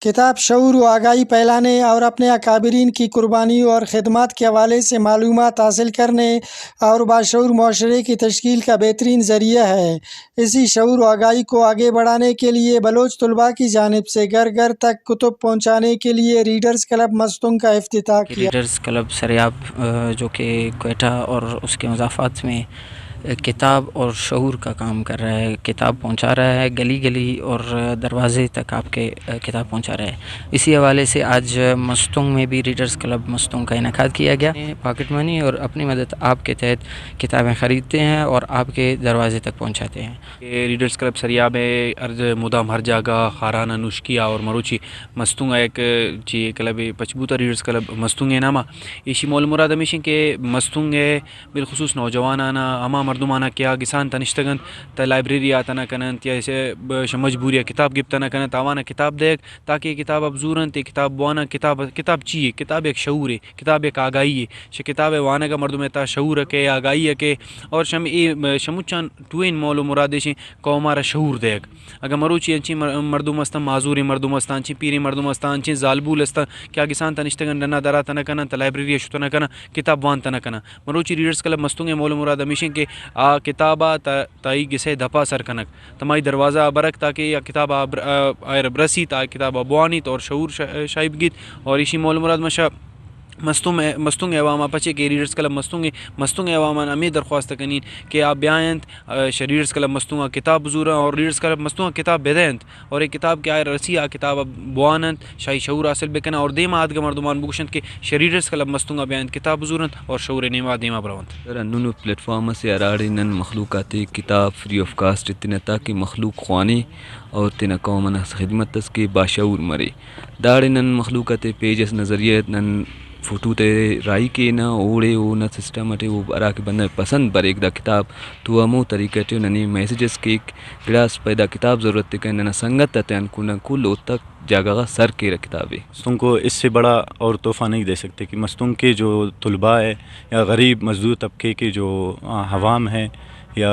किताब शऊर व आगाही फैलाने और अपने अकाबरीन की कुर्बानियों और ख़िदमत के हवाले से मालूमात हासिल करने और बाशऊर मुआशरे की तश्कील का बेहतरीन ज़रिया है। इसी शऊर व आगाही को आगे बढ़ाने के लिए बलोच तलबा की जानिब से घर घर तक कुतुब पहुँचाने के लिए रीडर्स क्लब मस्तूंग का इफ्तिताह कि किया। रीडर्स क्लब सरियाब जो कि क्वेटा और उसके मज़ाफ़ात में किताब और शऊर का काम कर रहा है, किताब पहुंचा रहा है, गली गली और दरवाज़े तक आपके किताब पहुंचा रहा है। इसी हवाले से आज मस्तूंग में भी रीडर्स क्लब मस्तूंग का इनेकाद किया गया। पॉकेट मनी और अपनी मदद आपके तहत किताबें ख़रीदते हैं और आपके दरवाज़े तक पहुंचाते हैं। ये रीडर्स क्लब सरियाब है अर्ज मुदाम हर जगह खाराना नुश्किया और मरोची मस्तूंग एक ची क्लब पचबूता रीडर्स क्लब मस्तूंग नामा इसी मोल मुराद हमेशा के मस्तूंग बिलखसूस नौजवान आना अमा मर्दुमाना क्या किसान तनिश्तगन त लाइब्रेरी आतना कनन या मजबूरिया किताब गिफ्तना कनन तावाना किताब देख ताकि किताब अबजूरन ते किताब वाना किताब चाहिए। किताब एक शऊर है, किताब एक आगाही है। किताब वाना का मर्दुम ता शऊर के आगाही के और शम ए शमुचान टुइन मोल मुरादेशी कौमारा शऊर देख अगर मरुची अंची मर्दुमस्तान माजूरी मर्दुमस्तान ची पीरी मर्दुमस्तान ची जालबूल अस्ता क्या किसान तनिश्तगन डना दरा तना कनन त लाइब्रेरी शुतना कना किताब वान तना कना मरुची रीडर्स क्लब मस्तूंगे मोल मुराद हमेशा के आ किताबा ताई गिसे धपा सर कनक तमाई दरवाज़ा बरक ताकि या किताब आयर ब्रसी ता किताब अबवानी और शऊर शाइब गीत और इसी मोल मुराद मशा मस्तूंग अवामा पचे के रीडर्स क्लब मस्तूंग अवामा अमी दरख्वास्त कनीन कि आप ब्यायंत रीडर्स क्लब मस्तूंगा किताब बजूरा और रीडर्स क्लब मस्तूंगा किताब बेदंत और एक किताब के आयर रसी आ किताब बुआनंत शाही शऊर हासिल बेकना और देमा आदग मर्दुमान बुगशंत के रीडर्स क्लब मस्तूंगा ब्यायंत किताब बजूरंत और शऊर नेमा देमा ब्रावंत अन्नू प्लेटफॉर्म से अराड़ी नन मखलूक़ाती किताब फ्री ऑफ कास्ट इतने ताकि मखलूक ख्वानी और तिना कौमन खिदमत के बाशऊर मरे दाड़े नन मखलूक़ाती पेजस नज़रिए नन फ़ोटो ते राई के ना ओड़े वो ना सिस्टम अटे वो अरा के बंदा पसंद पर एक दा किताब तो अमो तरीके टे ननी मैसेजेस के गिलास पैदा किताब ज़रूरत के ना संगत ते अनकुना कुल तक जगह सर के किताबें मस्तूंग को इससे बड़ा और तोहफ़ा नहीं दे सकते कि मस्तूंग के जो तलबा है या गरीब मजदूर तबके के जो हवाम है या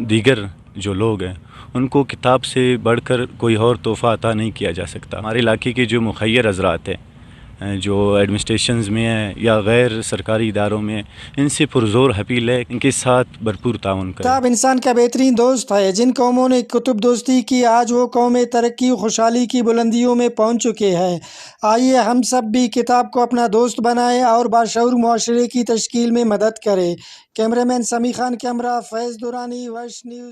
दीगर जो लोग हैं उनको किताब से बढ़कर कोई और तोहफ़ा अता नहीं किया जा सकता। हमारे इलाके के जो मुखय्यर हज़रात हैं जो एडमिनिस्ट्रेशंस में है या गैर सरकारी इदारों में, इनसे पुरज़ोर अपील है इनके साथ भरपूर ताउन करें। किताब इंसान का बेहतरीन दोस्त है। जिन कौमों ने कुतुब दोस्ती की आज वो कौमें तरक्की खुशहाली की बुलंदियों में पहुंच चुके हैं। आइए हम सब भी किताब को अपना दोस्त बनाएं और बाशऊर मुआशरे की तश्कील में मदद करें। कैमरामैन समी खान कैमरा फैज़ दुरानी, वश न्यूज़।